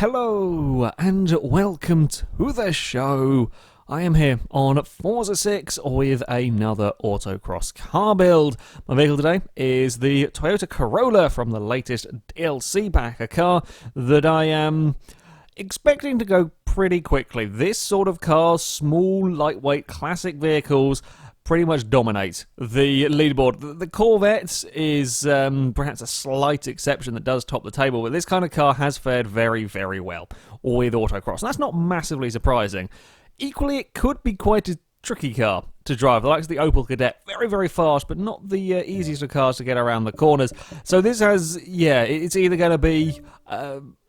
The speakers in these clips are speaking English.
Hello and welcome to the show. I am here on Forza 6 with another autocross car build. My vehicle today is the Toyota Corolla from the latest DLC pack, a car that I am expecting to go pretty quickly. This sort of car, small, lightweight, classic vehicles, pretty much dominate the leaderboard. The Corvette is perhaps a slight exception that does top the table, but this kind of car has fared very, very well with autocross, and that's not massively surprising. Equally, it could be quite a tricky car to drive. The likes of the Opel Kadett, very, very fast, but not the easiest of cars to get around the corners. So this has, it's either going to be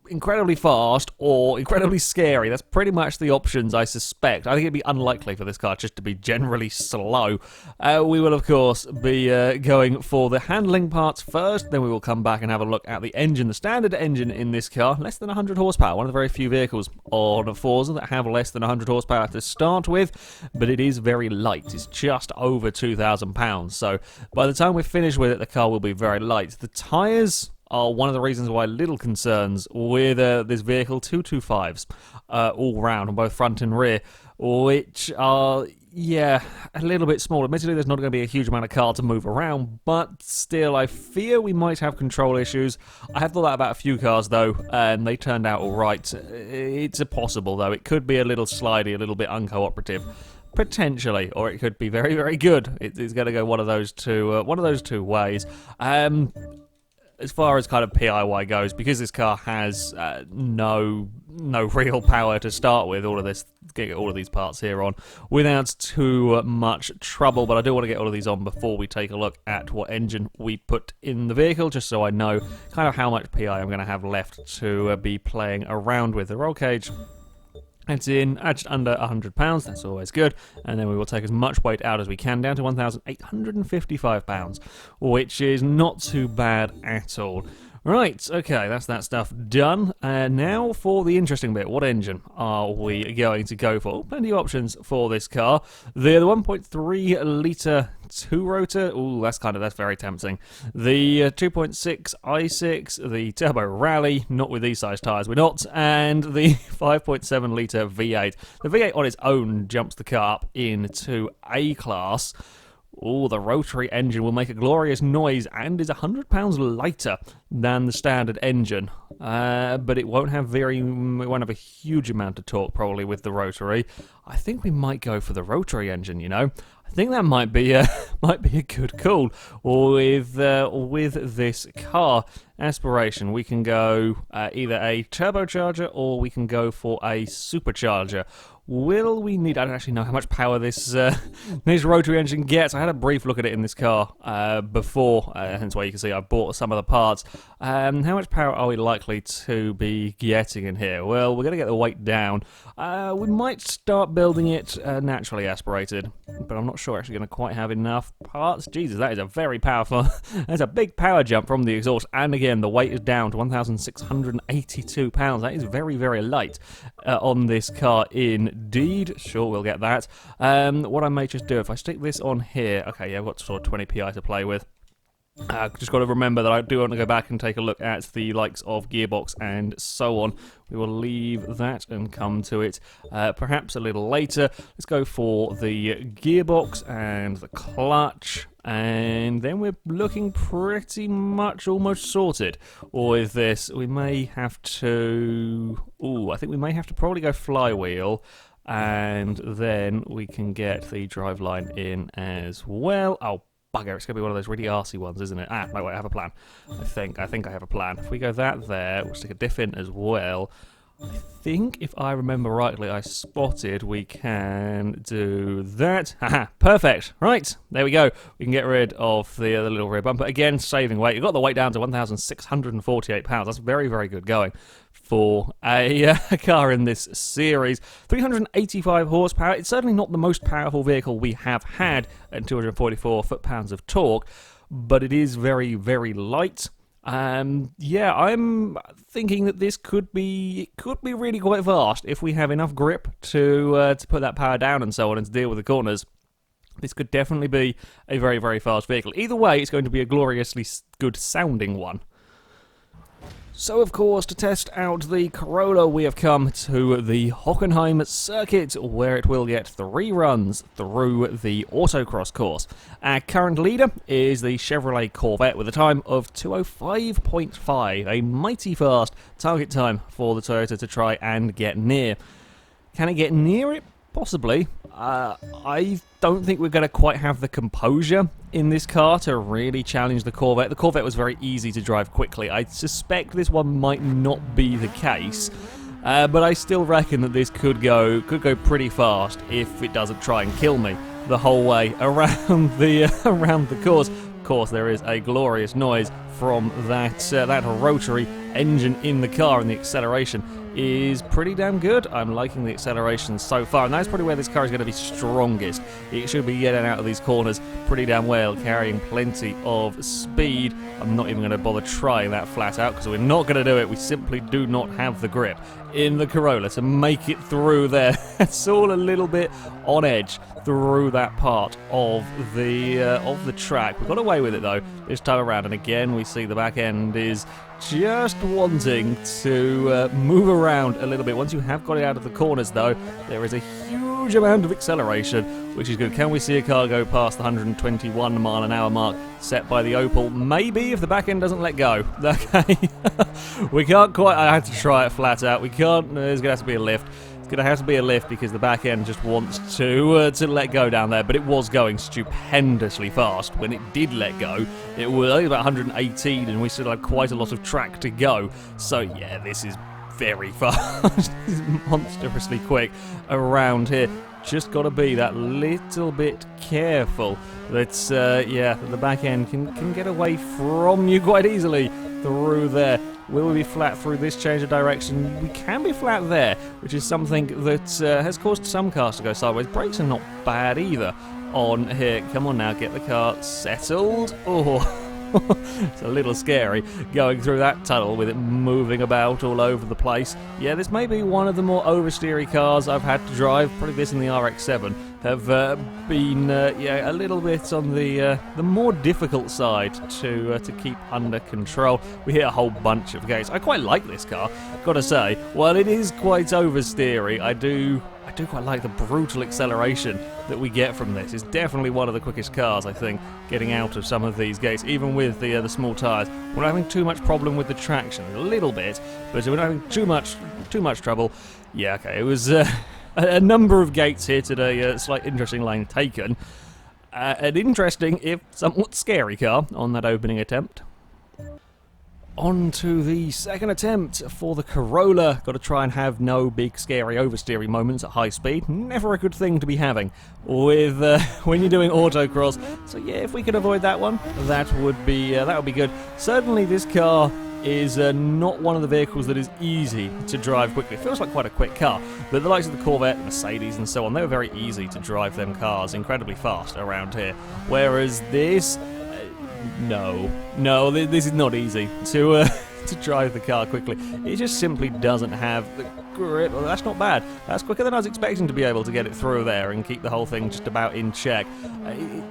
incredibly fast or incredibly scary. That's pretty much the options, I suspect. I think it'd be unlikely for this car just to be generally slow. We will, of course, be going for the handling parts first, then we will come back and have a look at the engine. The standard engine in this car, less than 100 horsepower, one of the very few vehicles on Forza that have less than 100 horsepower to start with, but it is very light. It's just over 2,000 pounds, so by the time we're finished with it, the car will be very light. The tyres are one of the reasons why little concerns with this vehicle. 225s all round on both front and rear, which are, a little bit small. Admittedly, there's not going to be a huge amount of car to move around, but still, I fear we might have control issues. I have thought that about a few cars, though, and they turned out all right. It's a possible, though. It could be a little slidey, a little bit uncooperative. Potentially, or it could be very, very good. It's going to go one of those two ways. As far as kind of PIY goes, because this car has no real power to start with, all of these parts here on without too much trouble, but I do want to get all of these on before we take a look at what engine we put in the vehicle, just so I know kind of how much PI I'm going to have left to be playing around with. The roll cage, it's in just under £100, that's always good, and then we will take as much weight out as we can, down to £1,855, which is not too bad at all. Right, okay, that's that stuff done. Now for the interesting bit. What engine are we going to go for? Plenty of options for this car. The 1.3 litre two-rotor, that's very tempting. The 2.6 i6, the Turbo Rally, not with these size tyres, we're not, and the 5.7 litre V8. The V8 on its own jumps the car up into A-class. The Rotary engine will make a glorious noise and is £100 lighter than the standard engine, but it won't have a huge amount of torque probably with the Rotary. I think we might go for the Rotary engine, I think that might be a good call with this car. Aspiration, we can go either a turbocharger or we can go for a supercharger. Will we need... I don't actually know how much power this Rotary engine gets. I had a brief look at it in this car before, hence why you can see I bought some of the parts. How much power are we likely to be getting in here? Well, we're going to get the weight down. We might start building it naturally aspirated, but I'm not sure actually going to quite have enough parts. Jesus, that is a very powerful... That's a big power jump from the exhaust, and again, the weight is down to £1,682. That is very, very light on this car indeed. Sure, we'll get that. What I may just do, if I stick this on here... Okay, yeah, I've got sort of 20 PI to play with. Just got to remember that I do want to go back and take a look at the likes of gearbox and so on. We will leave that and come to it perhaps a little later. Let's go for the gearbox and the clutch, and then we're looking pretty much almost sorted with this. We may have to... I think we may have to probably go flywheel, and then we can get the driveline in as well. Bugger, it's going to be one of those really arsey ones, isn't it? No, wait, I have a plan. I think I have a plan. If we go that there, we'll stick a diff in as well. I think, if I remember rightly, I spotted we can do that. Haha, perfect. Right, there we go. We can get rid of the little rear bumper. Again, saving weight. You've got the weight down to £1,648. That's very, very good going for a car in this series. 385 horsepower. It's certainly not the most powerful vehicle we have had at 244 foot-pounds of torque, but it is very, very light. I'm thinking that this could be really quite fast if we have enough grip to put that power down and so on and to deal with the corners. This could definitely be a very, very fast vehicle. Either way, it's going to be a gloriously good sounding one. So, of course, to test out the Corolla, we have come to the Hockenheim circuit, where it will get 3 runs through the Autocross course. Our current leader is the Chevrolet Corvette with a time of 2:05.5, a mighty fast target time for the Toyota to try and get near. Can it get near it? Possibly. I don't think we're going to quite have the composure in this car to really challenge the Corvette. The Corvette was very easy to drive quickly. I suspect this one might not be the case, but I still reckon that this could go pretty fast if it doesn't try and kill me the whole way around the around the course. Of course, there is a glorious noise from that rotary engine in the car, and the acceleration is pretty damn good. I'm liking the acceleration so far, and that's probably where this car is going to be strongest. It should be getting out of these corners pretty damn well, carrying plenty of speed. I'm not even going to bother trying that flat out because we're not going to do it. We simply do not have the grip in the Corolla to make it through there. It's all a little bit on edge through that part of the track. We got away with it though this time around, and again we see the back end is just wanting to move around a little bit. Once you have got it out of the corners though, there is a huge amount of acceleration, which is good. Can we see a car go past the 121 mile an hour mark set by the Opel? Maybe, if the back end doesn't let go. Okay. We can't quite. I had to try it flat out. We can't. There's going to have to be a lift. It's going to have to be a lift because the back end just wants to let go down there, but it was going stupendously fast when it did let go. It was only about 118 and we still had quite a lot of track to go. So yeah, this is very fast. This is monstrously quick around here. Just got to be that little bit careful that yeah, the back end can get away from you quite easily through there. Will we be flat through this change of direction? We can be flat there, which is something that has caused some cars to go sideways. Brakes are not bad either on here. Come on now, get the car settled. Oh, it's a little scary going through that tunnel with it moving about all over the place. Yeah, this may be one of the more oversteery cars I've had to drive. Probably this and the RX-7 have been yeah, a little bit on the more difficult side to keep under control. We hit a whole bunch of gates. I quite like this car, gotta say. While it is quite oversteery, I do quite like the brutal acceleration that we get from this. It's definitely one of the quickest cars, I think, getting out of some of these gates, even with the small tyres. We're not having too much problem with the traction, a little bit, but we're not having too much trouble. Yeah, okay, it was a number of gates here today, a slight interesting lane taken. An interesting, if somewhat scary car on that opening attempt. On to the second attempt for the Corolla. Got to try and have no big, scary, oversteery moments at high speed. Never a good thing to be having with when you're doing autocross. So yeah, if we could avoid that one, that would be good. Certainly, this car is not one of the vehicles that is easy to drive quickly. It feels like quite a quick car, but the likes of the Corvette, Mercedes, and so on, they were very easy to drive them cars incredibly fast around here. Whereas this. No, this is not easy to drive the car quickly. It just simply doesn't have the grip. Well, that's not bad. That's quicker than I was expecting to be able to get it through there and keep the whole thing just about in check. It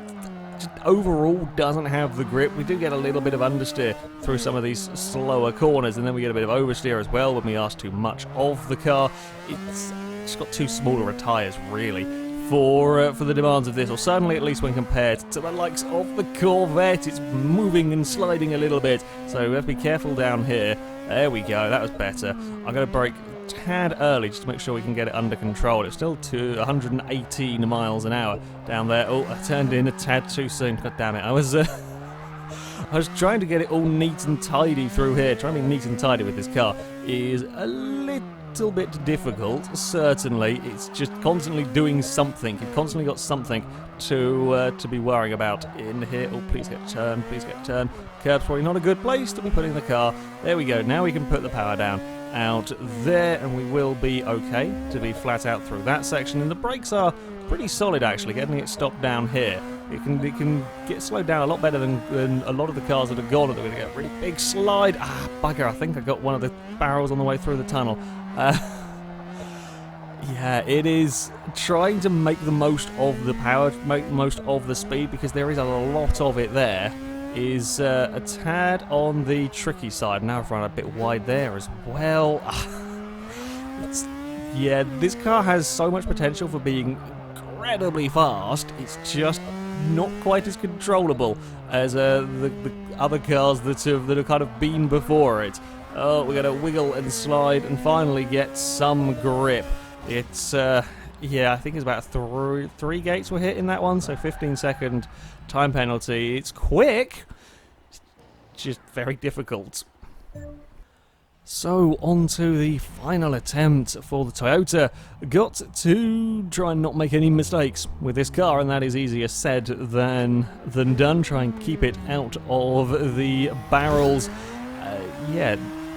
just overall doesn't have the grip. We do get a little bit of understeer through some of these slower corners, and then we get a bit of oversteer as well when we ask too much of the car. It's just got too smaller a tyres, really, for the demands of this, or certainly at least when compared to the likes of the Corvette. It's moving and sliding a little bit, so we have to be careful down here. There we go, that was better. I'm going to brake a tad early just to make sure we can get it under control. It's still to 118 miles an hour down there. Oh, I turned in a tad too soon. God damn it, I was trying to get it all neat and tidy through here. Trying to be neat and tidy with this car is a little bit difficult, certainly. It's just constantly doing something. You've constantly got something to be worrying about in here. Oh, please get turned, please get turned. Curb's probably not a good place to be putting the car. There we go. Now we can put the power down out there, and we will be okay to be flat out through that section. And the brakes are pretty solid, actually, getting it stopped down here. It can get slowed down a lot better than a lot of the cars that have gone. They're going to get a really big slide. Ah, bugger, I think I got one of the barrels on the way through the tunnel. Yeah, it is trying to make the most of the power, make the most of the speed, because there is a lot of it there. is a tad on the tricky side. Now I've run a bit wide there as well. Yeah, this car has so much potential for being incredibly fast. It's just not quite as controllable as the other cars that have kind of been before it. Oh, we're going to wiggle and slide and finally get some grip. It's, yeah, I think it's about three gates were hit in that one, so 15-second time penalty. It's quick, just very difficult. So, on to the final attempt for the Toyota. Got to try and not make any mistakes with this car, and that is easier said than done. Try and keep it out of the barrels. Yeah,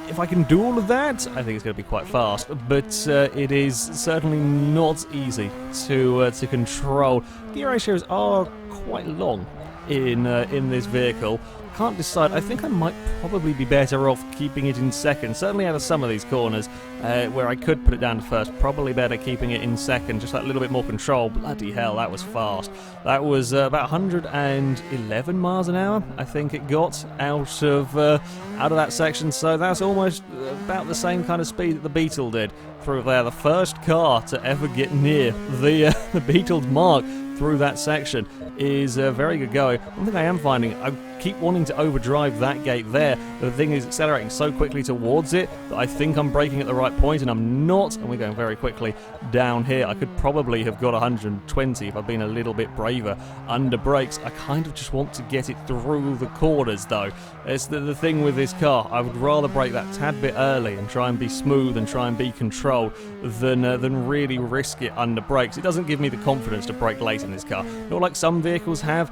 if I can do all of that, I think it's going to be quite fast, but it is certainly not easy to control. Gear ratios are quite long in this vehicle. Can't decide. I think I might probably be better off keeping it in second. Certainly out of some of these corners where I could put it down to first. Probably better keeping it in second. Just that little bit more control. Bloody hell, that was fast. That was about 111 miles an hour. I think it got out of that section. So that's almost about the same kind of speed that the Beetle did through there. The first car to ever get near the Beetle's mark through that section is very good going. One thing I am finding, I keep wanting to overdrive that gate there. The thing is accelerating so quickly towards it that I think I'm braking at the right point, and I'm not, and we're going very quickly down here. I could probably have got 120 if I'd been a little bit braver under brakes. I kind of just want to get it through the corners though. It's the thing with this car. I would rather brake that tad bit early and try and be smooth and try and be controlled than really risk it under brakes. It doesn't give me the confidence to brake late in this car. Not like some vehicles have.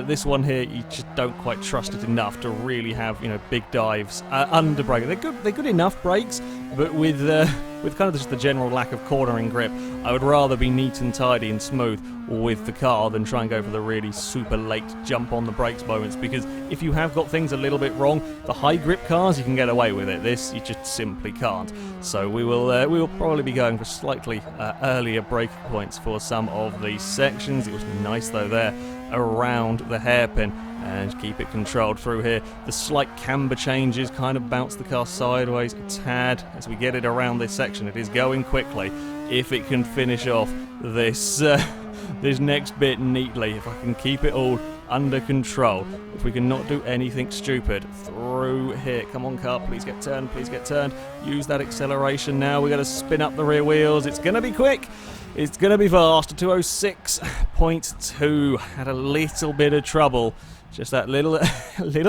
This one here, you just don't quite trust it enough to really have, you know, big dives under braking. They're good enough brakes, but with kind of just the general lack of cornering grip, I would rather be neat and tidy and smooth with the car than try and go for the really super late jump on the brakes moments, because if you have got things a little bit wrong, the high grip cars, you can get away with it. This, you just simply can't. So we will probably be going for slightly earlier braking points for some of these sections. It was nice though there around the hairpin, and keep it controlled through here. The slight camber changes kind of bounce the car sideways a tad as we get it around this section. It is going quickly. If it can finish off this this next bit neatly, if I can keep it all under control, if we can not do anything stupid through here. Come on, car, please get turned, please get turned. Use that acceleration now. We're going to spin up the rear wheels. It's going to be quick. It's going to be fast. 206.2. Had a little bit of trouble. Just that little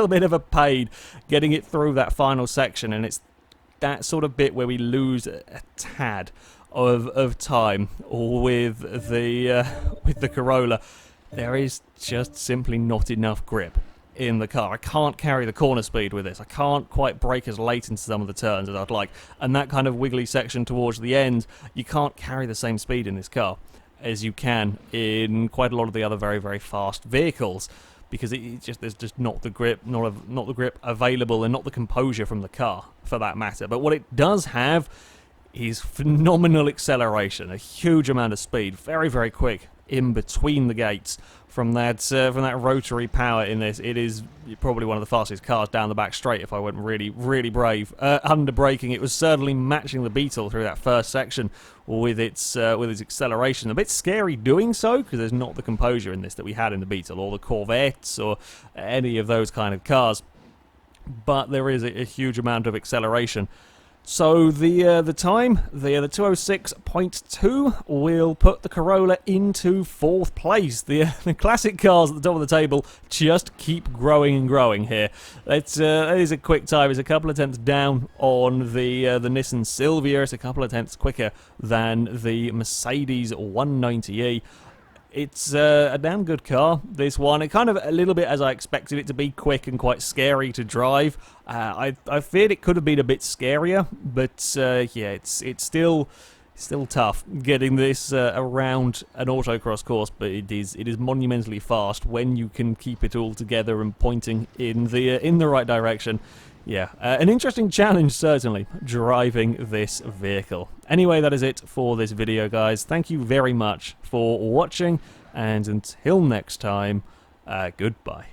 bit of a pain getting it through that final section, and it's that sort of bit where we lose a tad of time with the Corolla. There is just simply not enough grip in the car. I can't carry the corner speed with this. I can't quite brake as late into some of the turns as I'd like, and that kind of wiggly section towards the end, you can't carry the same speed in this car as you can in quite a lot of the other very, very fast vehicles, because there's just not the grip, not the grip available, and not the composure from the car for that matter. But what it does have is phenomenal acceleration, a huge amount of speed, very, very quick in between the gates. From that rotary power in this, it is probably one of the fastest cars down the back straight if I went really, really brave. Under braking, it was certainly matching the Beetle through that first section with its acceleration. A bit scary doing so, because there's not the composure in this that we had in the Beetle or the Corvettes or any of those kind of cars. But there is a huge amount of acceleration. So the time, the 206.2 will put the Corolla into 4th place. The classic cars at the top of the table just keep growing and growing here. It is a quick time. It's a couple of tenths down on the Nissan Silvia. It's a couple of tenths quicker than the Mercedes 190e. It's a damn good car, this one. It kind of a little bit as I expected it to be, quick and quite scary to drive. I feared it could have been a bit scarier, but yeah, it's still tough getting this around an autocross course, but it is monumentally fast when you can keep it all together and pointing in the right direction. Yeah, an interesting challenge, certainly, driving this vehicle. Anyway, that is it for this video, guys. Thank you very much for watching, and until next time, goodbye.